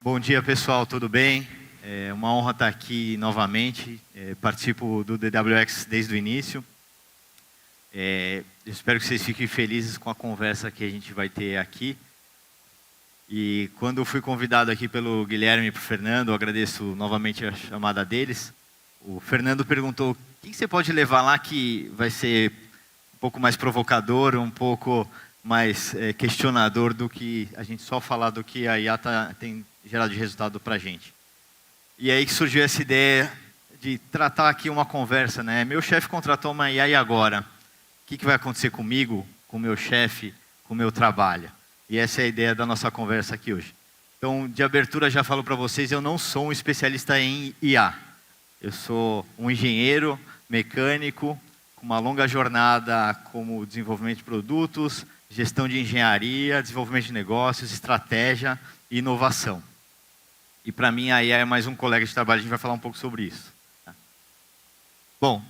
Bom dia, pessoal, tudo bem? É uma honra estar aqui novamente. Participo do DWX desde o início. Espero que vocês fiquem felizes com a conversa que a gente vai ter aqui. E quando eu fui convidado aqui pelo Guilherme e pelo Fernando, eu agradeço novamente a chamada deles. O Fernando perguntou: o que você pode levar lá que vai ser um pouco mais provocador, um pouco mais questionador do que a gente só falar do que a IA tem gerado de resultado para a gente. E aí que surgiu essa ideia de tratar aqui uma conversa, né? Meu chefe contratou uma IA e agora? O que vai acontecer comigo, com o meu chefe, com o meu trabalho? E essa é a ideia da nossa conversa aqui hoje. Então, de abertura já falo para vocês, eu não sou um especialista em IA. Eu sou um engenheiro mecânico com uma longa jornada como desenvolvimento de produtos, gestão de engenharia, desenvolvimento de negócios, estratégia e inovação. E para mim a IA é mais um colega de trabalho, a gente vai falar um pouco sobre isso. Bom,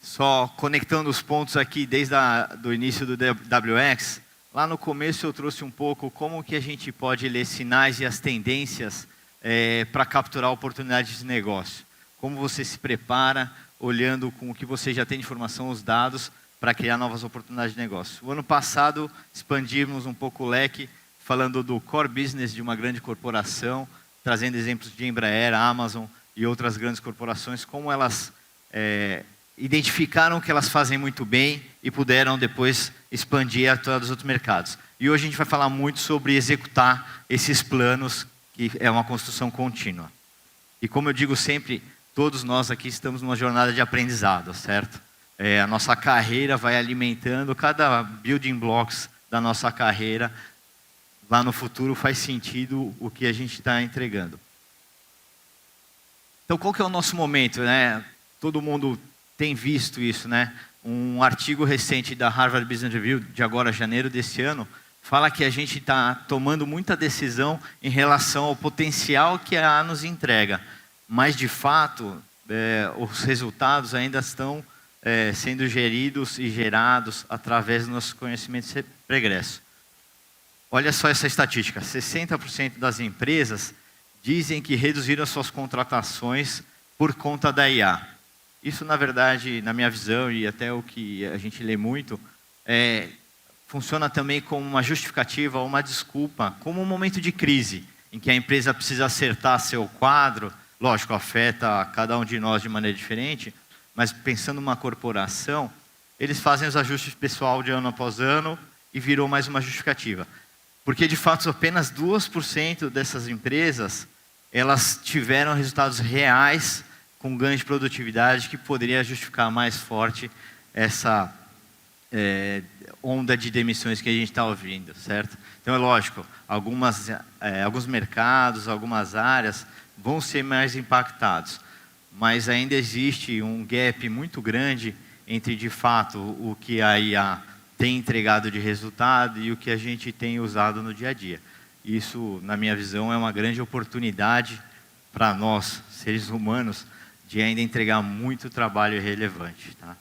só conectando os pontos aqui desde o início do DWX, lá no começo eu trouxe um pouco como que a gente pode ler sinais e as tendências para capturar oportunidades de negócio. Como você se prepara, olhando com o que você já tem de informação, os dados, para criar novas oportunidades de negócio. O ano passado, expandimos um pouco o leque, falando do core business de uma grande corporação, trazendo exemplos de Embraer, Amazon e outras grandes corporações, como elas identificaram que elas fazem muito bem e puderam depois expandir a todos os outros mercados. E hoje a gente vai falar muito sobre executar esses planos, que é uma construção contínua. E como eu digo sempre, todos nós aqui estamos numa jornada de aprendizado, certo? A nossa carreira vai alimentando cada building blocks da nossa carreira. Lá no futuro faz sentido o que a gente está entregando. Então, qual que é o nosso momento, né? Todo mundo tem visto isso, né? Um artigo recente da Harvard Business Review, de agora janeiro desse ano, fala que a gente está tomando muita decisão em relação ao potencial que a IA nos entrega. Mas, de fato, os resultados ainda estão sendo geridos e gerados através do nosso conhecimento pregresso. Olha só essa estatística, 60% das empresas dizem que reduziram as suas contratações por conta da IA. Isso, na verdade, na minha visão, e até o que a gente lê muito, funciona também como uma justificativa, uma desculpa, como um momento de crise, em que a empresa precisa acertar seu quadro. Lógico, afeta cada um de nós de maneira diferente, mas pensando numa corporação, eles fazem os ajustes pessoal de ano após ano e virou mais uma justificativa. Porque, de fato, apenas 2% dessas empresas, elas tiveram resultados reais com ganho de produtividade que poderia justificar mais forte essa onda de demissões que a gente está ouvindo, certo? Então, é lógico, alguns mercados, algumas áreas vão ser mais impactados, mas ainda existe um gap muito grande entre, de fato, o que a IA tem entregado de resultado e o que a gente tem usado no dia a dia. Isso, na minha visão, é uma grande oportunidade para nós, seres humanos, de ainda entregar muito trabalho relevante. Tá?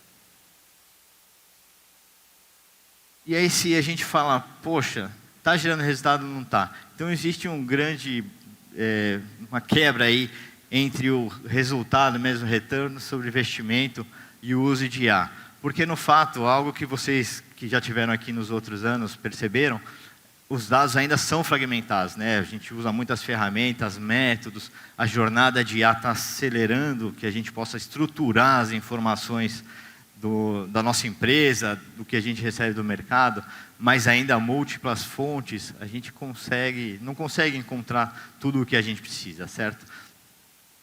E aí, se a gente fala, poxa, está gerando resultado ou não está? Então, existe uma quebra aí entre o resultado, mesmo retorno sobre investimento e o uso de IA. Porque, no fato, algo que vocês que já tiveram aqui nos outros anos perceberam, os dados ainda são fragmentados, né? A gente usa muitas ferramentas, métodos, a jornada de IA está acelerando que a gente possa estruturar as informações da nossa empresa, do que a gente recebe do mercado, mas ainda múltiplas fontes, a gente não consegue encontrar tudo o que a gente precisa, certo?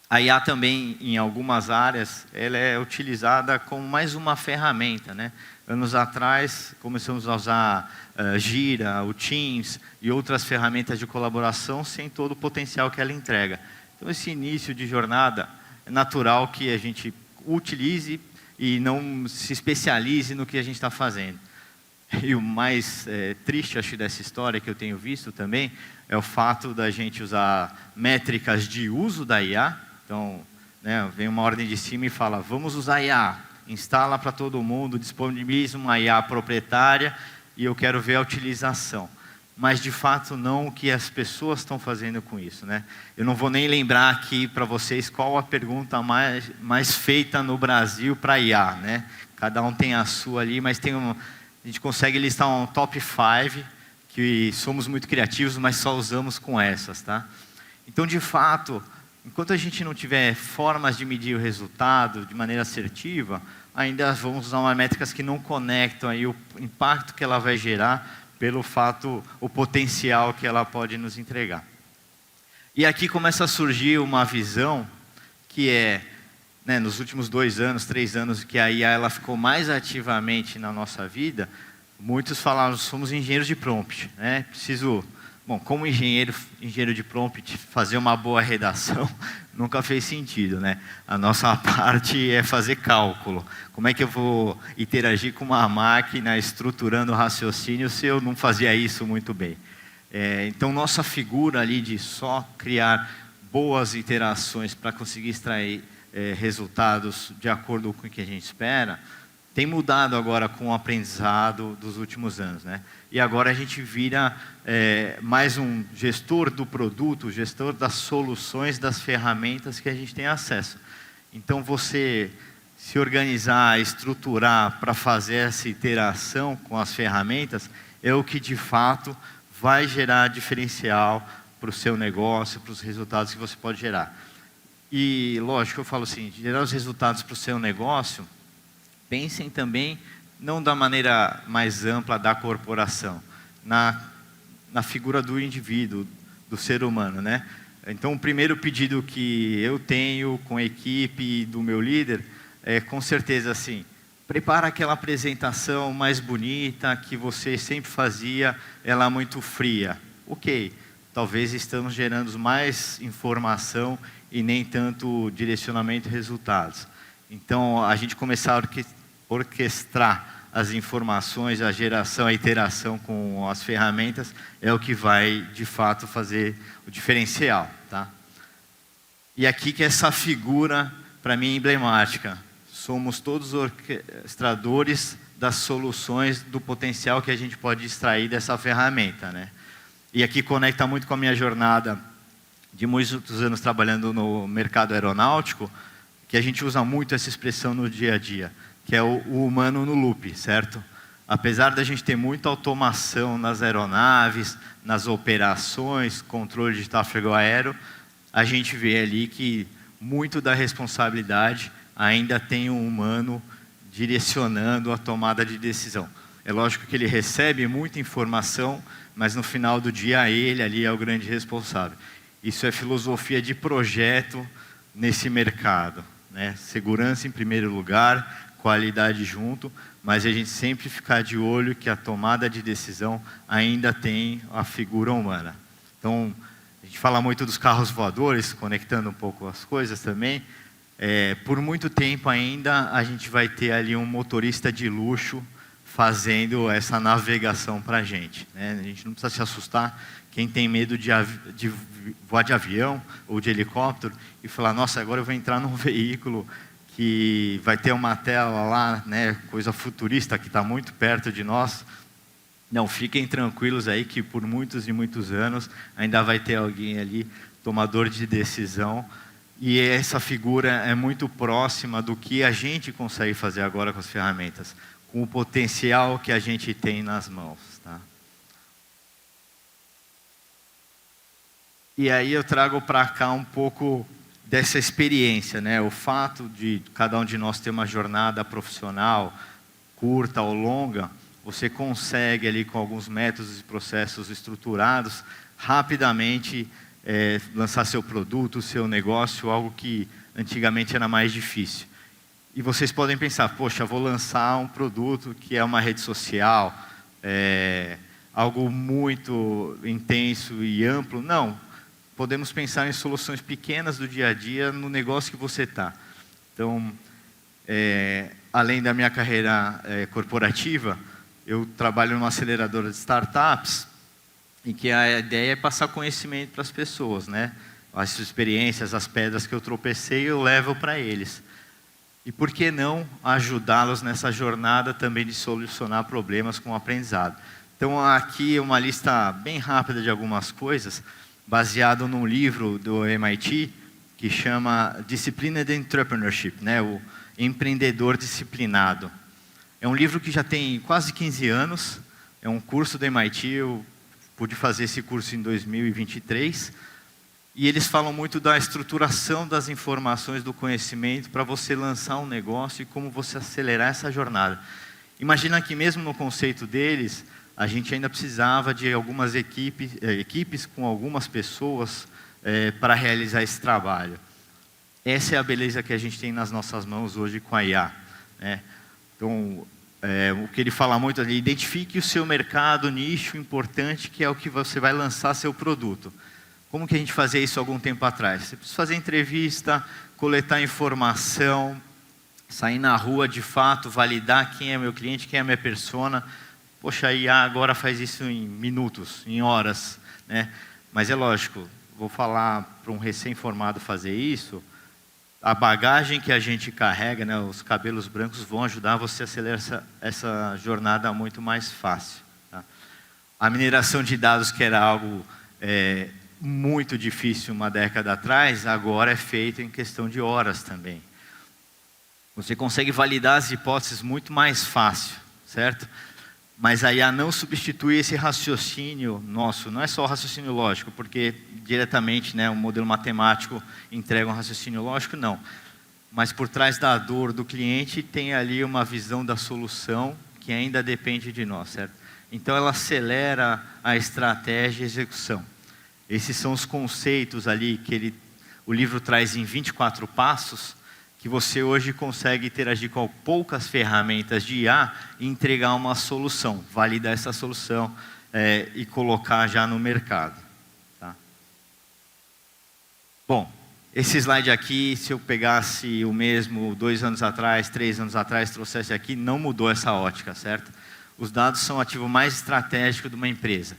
A IA também, em algumas áreas, ela é utilizada como mais uma ferramenta, né? Anos atrás, começamos a usar Gira, o Teams e outras ferramentas de colaboração sem todo o potencial que ela entrega. Então, esse início de jornada, é natural que a gente utilize e não se especialize no que a gente está fazendo. E o mais triste, acho, dessa história que eu tenho visto também, é o fato da gente usar métricas de uso da IA. Então, né, vem uma ordem de cima e fala, vamos usar IA, instala para todo mundo, disponibiliza uma IA proprietária e eu quero ver a utilização. mas de fato não o que as pessoas estão fazendo com isso, né? Eu não vou nem lembrar aqui para vocês qual a pergunta mais feita no Brasil para IA, né? Cada um tem a sua ali, mas a gente consegue listar um top 5 que somos muito criativos, mas só usamos com essas, tá? Então, de fato, enquanto a gente não tiver formas de medir o resultado de maneira assertiva, ainda vamos usar umas métricas que não conectam aí o impacto que ela vai gerar pelo fato, o potencial que ela pode nos entregar. E aqui começa a surgir uma visão que é, né, nos últimos 2 anos, 3 anos que a IA ela ficou mais ativamente na nossa vida, muitos falaram, somos engenheiros de prompt, né? Bom, como engenheiro de prompt, fazer uma boa redação nunca fez sentido, né? A nossa parte é fazer cálculo. Como é que eu vou interagir com uma máquina estruturando o raciocínio se eu não fazia isso muito bem? Então, nossa figura ali de só criar boas interações para conseguir extrair resultados de acordo com o que a gente espera, tem mudado agora com o aprendizado dos últimos anos, né? E agora a gente vira mais um gestor do produto, gestor das soluções, das ferramentas que a gente tem acesso. Então, você se organizar, estruturar para fazer essa interação com as ferramentas é o que de fato vai gerar diferencial para o seu negócio, para os resultados que você pode gerar. E, lógico, eu falo assim, gerar os resultados para o seu negócio, pensem também, não da maneira mais ampla da corporação, na figura do indivíduo, do ser humano, né? Então, o primeiro pedido que eu tenho com a equipe do meu líder é, com certeza, assim, prepara aquela apresentação mais bonita que você sempre fazia, ela muito fria. Ok, talvez estamos gerando mais informação e nem tanto direcionamento e resultados. Então, a gente começar a orquestrar as informações, a geração, a interação com as ferramentas é o que vai, de fato, fazer o diferencial, tá? E aqui que essa figura, para mim, é emblemática. Somos todos orquestradores das soluções, do potencial que a gente pode extrair dessa ferramenta, né? E aqui conecta muito com a minha jornada de muitos anos trabalhando no mercado aeronáutico, que a gente usa muito essa expressão no dia a dia, que é o humano no loop, certo? Apesar da gente ter muita automação nas aeronaves, nas operações, controle de tráfego aéreo, a gente vê ali que muito da responsabilidade ainda tem um humano direcionando a tomada de decisão. É lógico que ele recebe muita informação, mas no final do dia ele ali é o grande responsável. Isso é filosofia de projeto nesse mercado, né? Segurança em primeiro lugar, qualidade junto, mas a gente sempre ficar de olho que a tomada de decisão ainda tem a figura humana. Então, a gente fala muito dos carros voadores, conectando um pouco as coisas também. Por muito tempo ainda a gente vai ter ali um motorista de luxo fazendo essa navegação para a gente, né? A gente não precisa se assustar. Quem tem medo de voar de avião ou de helicóptero e falar, nossa, agora eu vou entrar num veículo que vai ter uma tela lá, né, coisa futurista que está muito perto de nós. Não, fiquem tranquilos aí que por muitos e muitos anos ainda vai ter alguém ali, tomador de decisão, e essa figura é muito próxima do que a gente consegue fazer agora com as ferramentas, com o potencial que a gente tem nas mãos, tá? E aí eu trago para cá um pouco dessa experiência, né? O fato de cada um de nós ter uma jornada profissional, curta ou longa, você consegue ali com alguns métodos e processos estruturados, rapidamente lançar seu produto, seu negócio, algo que antigamente era mais difícil. E vocês podem pensar, poxa, vou lançar um produto que é uma rede social, algo muito intenso e amplo. Não. Podemos pensar em soluções pequenas do dia a dia no negócio que você está. Então, além da minha carreira corporativa, eu trabalho numa aceleradora de startups, em que a ideia é passar conhecimento para as pessoas, né? As experiências, as pedras que eu tropecei, eu levo para eles. E por que não ajudá-los nessa jornada também de solucionar problemas com o aprendizado? Então, aqui uma lista bem rápida de algumas coisas, baseado num livro do MIT, que chama Disciplined Entrepreneurship, né? O empreendedor disciplinado. É um livro que já tem quase 15 anos, é um curso do MIT, eu pude fazer esse curso em 2023, e eles falam muito da estruturação das informações, do conhecimento, para você lançar um negócio e como você acelerar essa jornada. Imagina que mesmo no conceito deles, a gente ainda precisava de algumas equipes com algumas pessoas para realizar esse trabalho. Essa é a beleza que a gente tem nas nossas mãos hoje com a IA, né? Então, o que ele fala muito ali, identifique o seu mercado, nicho importante, que é o que você vai lançar seu produto. Como que a gente fazia isso algum tempo atrás? Você precisa fazer entrevista, coletar informação, sair na rua de fato, validar quem é meu cliente, quem é minha persona. Poxa, a IA agora faz isso em minutos, em horas, né? Mas é lógico, vou falar para um recém-formado fazer isso, a bagagem que a gente carrega, né, os cabelos brancos vão ajudar você a acelerar essa jornada muito mais fácil. Tá? A mineração de dados, que era algo muito difícil uma década atrás, agora é feita em questão de horas também. Você consegue validar as hipóteses muito mais fácil, certo? Mas a IA não substitui esse raciocínio nosso, não é só o raciocínio lógico, porque diretamente, né, um modelo matemático entrega um raciocínio lógico, não. Mas por trás da dor do cliente tem ali uma visão da solução que ainda depende de nós, certo? Então ela acelera a estratégia e a execução. Esses são os conceitos ali que o livro traz em 24 passos, que você hoje consegue interagir com poucas ferramentas de IA e entregar uma solução, validar essa solução e colocar já no mercado. Tá? Bom, esse slide aqui, se eu pegasse o mesmo 2 anos atrás, 3 anos atrás, trouxesse aqui, não mudou essa ótica, certo? Os dados são o ativo mais estratégico de uma empresa.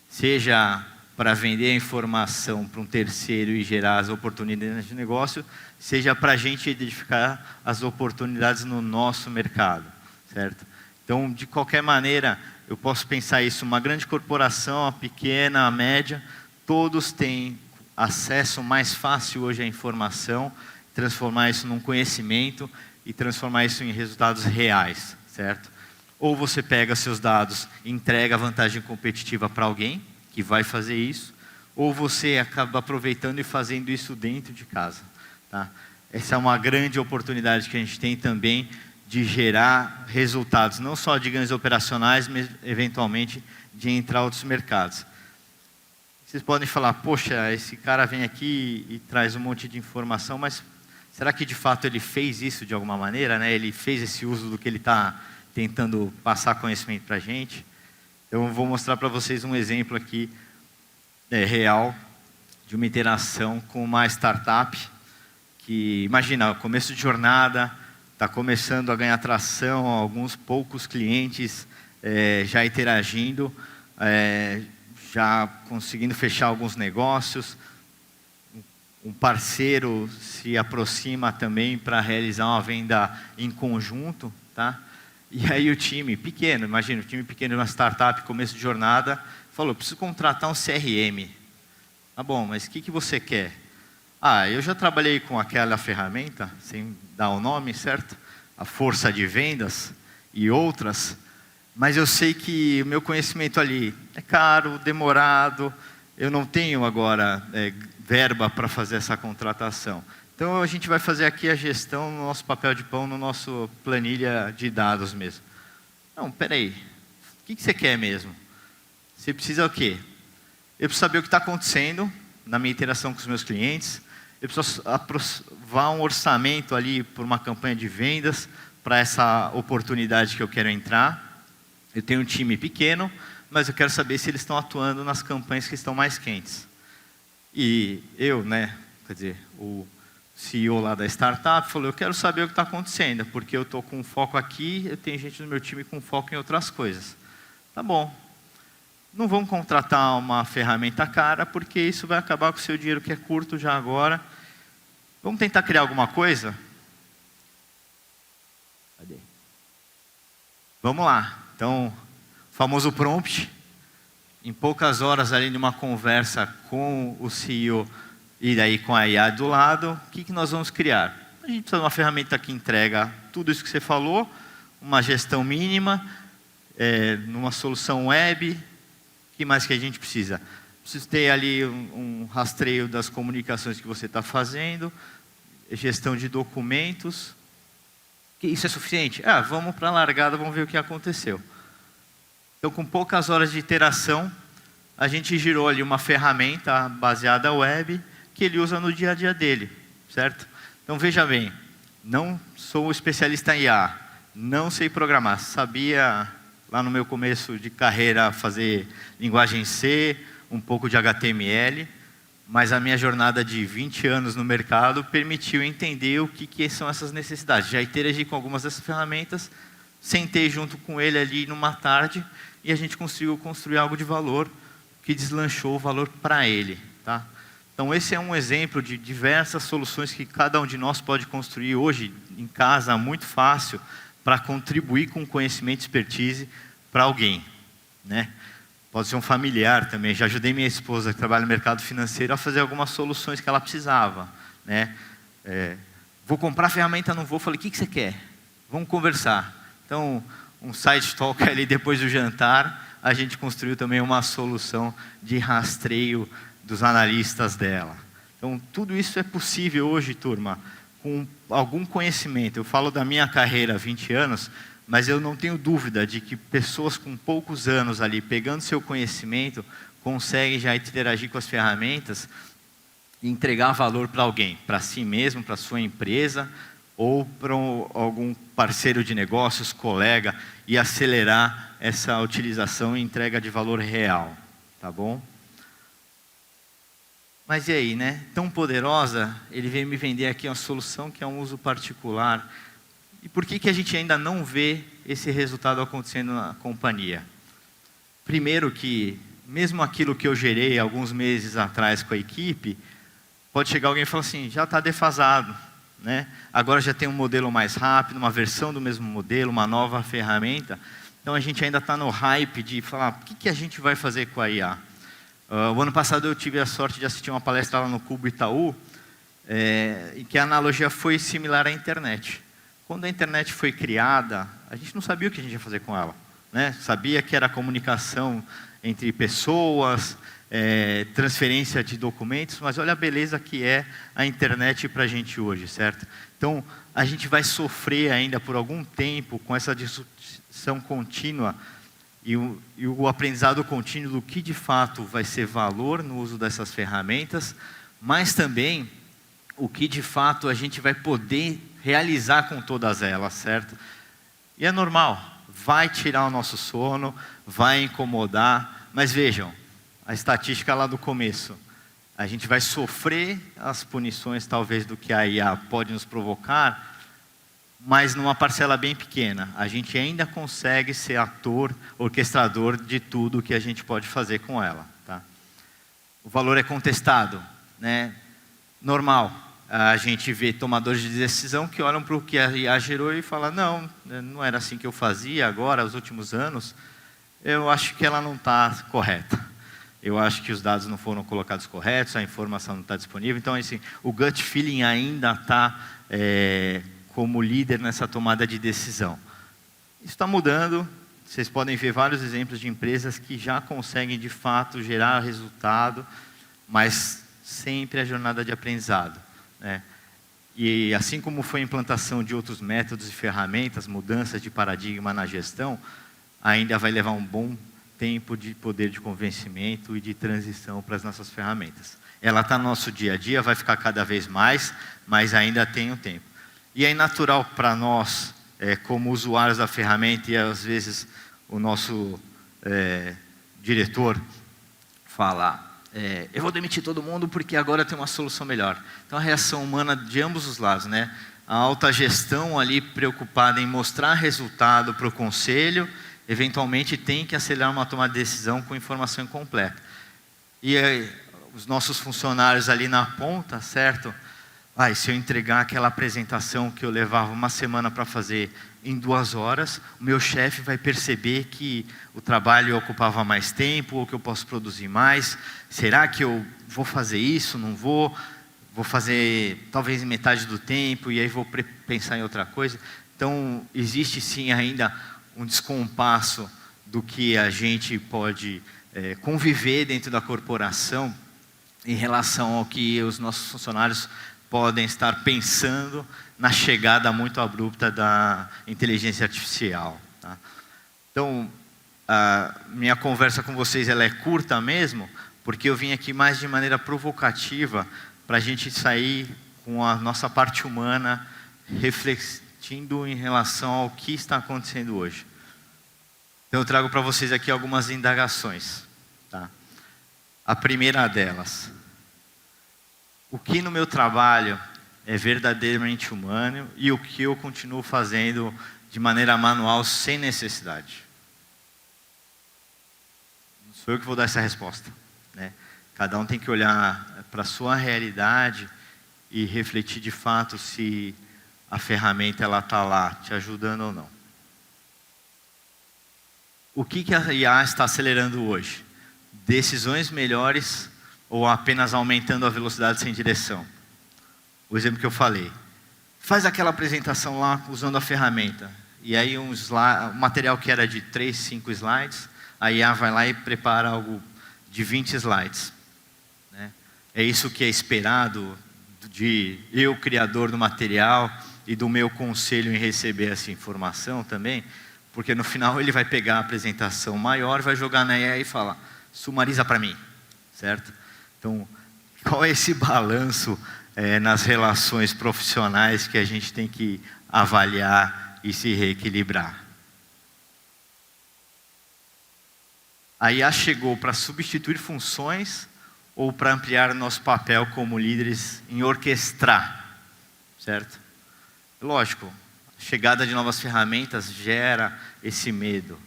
Seja para vender a informação para um terceiro e gerar as oportunidades de negócio, seja para a gente identificar as oportunidades no nosso mercado, certo? Então, de qualquer maneira, eu posso pensar isso, uma grande corporação, a pequena, a média, todos têm acesso mais fácil hoje à informação, transformar isso num conhecimento e transformar isso em resultados reais, certo? Ou você pega seus dados e entrega a vantagem competitiva para alguém, que vai fazer isso, ou você acaba aproveitando e fazendo isso dentro de casa. Tá? Essa é uma grande oportunidade que a gente tem também de gerar resultados, não só de ganhos operacionais, mas eventualmente de entrar em outros mercados. Vocês podem falar, poxa, esse cara vem aqui e traz um monte de informação, mas será que de fato ele fez isso de alguma maneira? Né? Ele fez esse uso do que ele está tentando passar conhecimento para a gente? Eu vou mostrar para vocês um exemplo aqui real de uma interação com uma startup que, imagina, começo de jornada, está começando a ganhar tração, alguns poucos clientes já interagindo, já conseguindo fechar alguns negócios. Um parceiro se aproxima também para realizar uma venda em conjunto, tá? E aí o time pequeno, imagina, o time pequeno de uma startup, começo de jornada, falou, preciso contratar um CRM. Ah, bom, mas o que você quer? Ah, eu já trabalhei com aquela ferramenta, sem dar o nome, certo? A força de vendas e outras, mas eu sei que o meu conhecimento ali é caro, demorado, eu não tenho agora verba para fazer essa contratação. Então, a gente vai fazer aqui a gestão no nosso papel de pão, no nosso planilha de dados mesmo. Não, peraí. O que você quer mesmo? Você precisa o quê? Eu preciso saber o que está acontecendo na minha interação com os meus clientes. Eu preciso aprovar um orçamento ali por uma campanha de vendas para essa oportunidade que eu quero entrar. Eu tenho um time pequeno, mas eu quero saber se eles estão atuando nas campanhas que estão mais quentes. E eu, né, quer dizer, o CEO lá da startup falou, eu quero saber o que está acontecendo, porque eu estou com foco aqui, eu tenho gente no meu time com foco em outras coisas. Tá bom. Não vamos contratar uma ferramenta cara, porque isso vai acabar com o seu dinheiro que é curto já agora. Vamos tentar criar alguma coisa? Cadê? Vamos lá. Então, famoso prompt. Em poucas horas ali numa conversa com o CEO e daí com a IA do lado, o que nós vamos criar? A gente precisa de uma ferramenta que entrega tudo isso que você falou, uma gestão mínima, numa solução web. O que mais que a gente precisa? Precisa ter ali um rastreio das comunicações que você está fazendo, gestão de documentos. Isso é suficiente? Vamos para a largada, vamos ver o que aconteceu. Então, com poucas horas de iteração, a gente girou ali uma ferramenta baseada web que ele usa no dia a dia dele, certo? Então, veja bem, não sou especialista em IA, não sei programar. Sabia, lá no meu começo de carreira, fazer linguagem C, um pouco de HTML, mas a minha jornada de 20 anos no mercado permitiu entender o que são essas necessidades. Já interagi com algumas dessas ferramentas, sentei junto com ele ali numa tarde e a gente conseguiu construir algo de valor que deslanchou o valor para ele. Tá? Então esse é um exemplo de diversas soluções que cada um de nós pode construir hoje em casa, muito fácil, para contribuir com conhecimento e expertise para alguém. Né? Pode ser um familiar também. Já ajudei minha esposa, que trabalha no mercado financeiro, a fazer algumas soluções que ela precisava. Né? Vou comprar a ferramenta, não vou. Falei, o que você quer? Vamos conversar. Então, um side talk ali depois do jantar, a gente construiu também uma solução de rastreio dos analistas dela. Então, tudo isso é possível hoje, turma, com algum conhecimento. Eu falo da minha carreira há 20 anos, mas eu não tenho dúvida de que pessoas com poucos anos ali, pegando seu conhecimento, conseguem já interagir com as ferramentas e entregar valor para alguém, para si mesmo, para a sua empresa, ou para algum parceiro de negócios, colega, e acelerar essa utilização e entrega de valor real. Tá bom? Mas e aí, né? Tão poderosa, ele veio me vender aqui uma solução que é um uso particular. E por que a gente ainda não vê esse resultado acontecendo na companhia? Primeiro que, mesmo aquilo que eu gerei alguns meses atrás com a equipe, pode chegar alguém e falar assim, já está defasado. Né? Agora já tem um modelo mais rápido, uma versão do mesmo modelo, uma nova ferramenta. Então a gente ainda está no hype de falar, o que a gente vai fazer com a IA? O ano passado eu tive a sorte de assistir uma palestra lá no Cubo Itaú, em que a analogia foi similar à internet. Quando a internet foi criada, a gente não sabia o que a gente ia fazer com ela. Né? Sabia que era comunicação entre pessoas, transferência de documentos, mas olha a beleza que é a internet para a gente hoje, certo? Então, a gente vai sofrer ainda por algum tempo com essa disrupção contínua e o aprendizado contínuo do que de fato vai ser valor no uso dessas ferramentas, mas também o que de fato a gente vai poder realizar com todas elas, certo? E é normal, vai tirar o nosso sono, vai incomodar, mas vejam, a estatística lá do começo, a gente vai sofrer as punições talvez do que a IA pode nos provocar, mas numa parcela bem pequena. A gente ainda consegue ser ator, orquestrador de tudo que a gente pode fazer com ela. Tá? O valor é contestado, né? Normal. A gente vê tomadores de decisão que olham para o que a IA gerou e falam, não era assim que eu fazia agora, nos últimos anos, eu acho que ela não está correta. Eu acho que os dados não foram colocados corretos, a informação não está disponível. Então, assim, o gut feeling ainda está como líder nessa tomada de decisão. Isso está mudando. Vocês podem ver vários exemplos de empresas que já conseguem, de fato, gerar resultado, mas sempre a jornada de aprendizado. Né? E assim como foi a implantação de outros métodos e ferramentas, mudanças de paradigma na gestão, ainda vai levar um bom tempo de poder de convencimento e de transição para as nossas ferramentas. Ela está no nosso dia a dia, vai ficar cada vez mais, mas ainda tem um tempo. E é natural para nós, como usuários da ferramenta, e às vezes o nosso diretor fala, eu vou demitir todo mundo porque agora tem uma solução melhor. Então a reação humana de ambos os lados, né? A alta gestão ali preocupada em mostrar resultado para o conselho, eventualmente tem que acelerar uma tomada de decisão com informação incompleta. E os nossos funcionários ali na ponta, certo? se eu entregar aquela apresentação que eu levava uma semana para fazer em 2 horas, o meu chefe vai perceber que o trabalho ocupava mais tempo, ou que eu posso produzir mais. Será que eu vou fazer isso? Não vou? Vou fazer talvez em metade do tempo, e aí vou pensar em outra coisa. Então, existe sim ainda um descompasso do que a gente pode conviver dentro da corporação em relação ao que os nossos funcionários podem estar pensando na chegada muito abrupta da inteligência artificial. Tá? Então, a minha conversa com vocês ela é curta mesmo, porque eu vim aqui mais de maneira provocativa para a gente sair com a nossa parte humana refletindo em relação ao que está acontecendo hoje. Então, eu trago para vocês aqui algumas indagações. Tá? A primeira delas: o que no meu trabalho é verdadeiramente humano e o que eu continuo fazendo de maneira manual sem necessidade? Não sou eu que vou dar essa resposta, né? Cada um tem que olhar para a sua realidade e refletir de fato se a ferramenta ela está lá te ajudando ou não. O que a IA está acelerando hoje? Decisões melhores ou apenas aumentando a velocidade sem direção? O exemplo que eu falei. Faz aquela apresentação lá usando a ferramenta. E aí um material que era de 3, 5 slides, a IA vai lá e prepara algo de 20 slides. Né? É isso que é esperado de eu, criador do material, e do meu conselho em receber essa informação também, porque no final ele vai pegar a apresentação maior, vai jogar na IA e falar, sumariza para mim, certo? Então, qual é esse balanço nas relações profissionais que a gente tem que avaliar e se reequilibrar? A IA chegou para substituir funções ou para ampliar nosso papel como líderes em orquestrar, certo? Lógico, a chegada de novas ferramentas gera esse medo.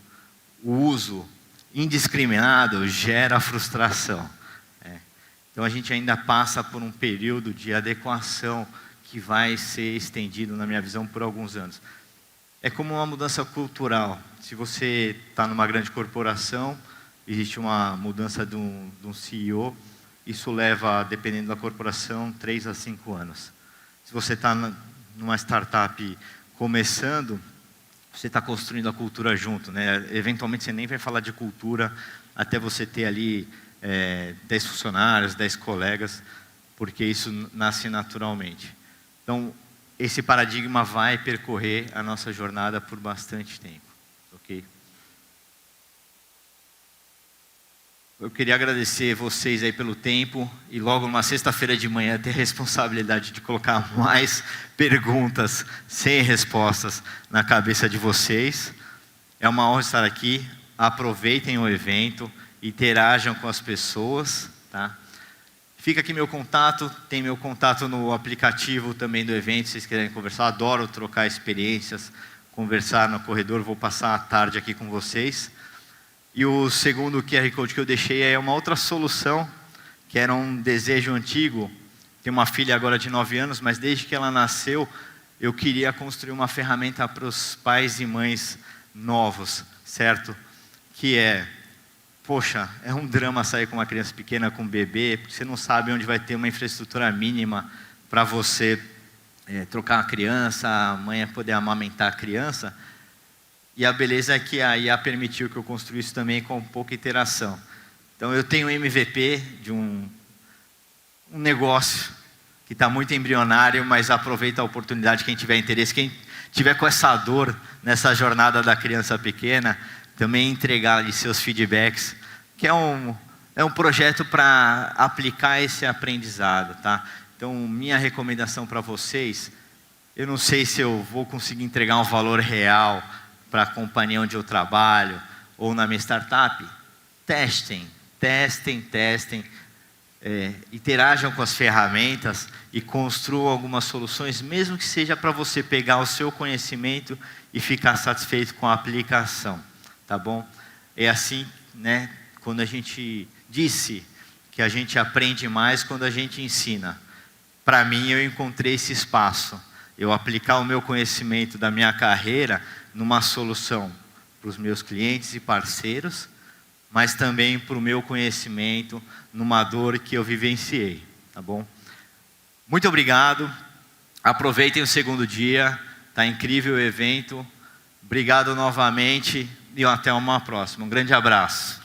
O uso indiscriminado gera frustração. Então a gente ainda passa por um período de adequação que vai ser estendido, na minha visão, por alguns anos. É como uma mudança cultural. Se você está numa grande corporação, existe uma mudança de um CEO, isso leva, dependendo da corporação, 3 a 5 anos. Se você está numa startup começando, você está construindo a cultura junto, né? Eventualmente você nem vai falar de cultura até você ter ali 10 funcionários, 10 colegas, porque isso nasce naturalmente. Então, esse paradigma vai percorrer a nossa jornada por bastante tempo, ok? Eu queria agradecer vocês aí pelo tempo e logo numa sexta-feira de manhã ter a responsabilidade de colocar mais perguntas sem respostas na cabeça de vocês. É uma honra estar aqui. Aproveitem o evento, interajam com as pessoas, tá? Fica aqui meu contato, tem meu contato no aplicativo também do evento, se vocês quiserem conversar. Adoro trocar experiências, conversar no corredor, vou passar a tarde aqui com vocês. E o segundo QR Code que eu deixei é uma outra solução, que era um desejo antigo. Tenho uma filha agora de 9 anos, mas desde que ela nasceu, eu queria construir uma ferramenta para os pais e mães novos, certo? Que poxa, é um drama sair com uma criança pequena, com um bebê, porque você não sabe onde vai ter uma infraestrutura mínima para você trocar a criança, a mãe poder amamentar a criança. E a beleza é que a IA permitiu que eu construísse também com pouca interação. Então eu tenho um MVP de um negócio que está muito embrionário, mas aproveita a oportunidade, quem tiver interesse, quem tiver com essa dor nessa jornada da criança pequena, também entregar-lhe seus feedbacks, que é um projeto para aplicar esse aprendizado, tá? Então minha recomendação para vocês, eu não sei se eu vou conseguir entregar um valor real para a companhia onde eu trabalho, ou na minha startup. Testem, interajam com as ferramentas e construam algumas soluções, mesmo que seja para você pegar o seu conhecimento e ficar satisfeito com a aplicação, tá bom? É assim, né, quando a gente disse que a gente aprende mais quando a gente ensina. para mim, eu encontrei esse espaço. Eu aplicar o meu conhecimento da minha carreira numa solução para os meus clientes e parceiros, mas também para o meu conhecimento numa dor que eu vivenciei, tá bom? Muito obrigado, aproveitem o segundo dia, tá incrível o evento, obrigado novamente e até uma próxima. Um grande abraço.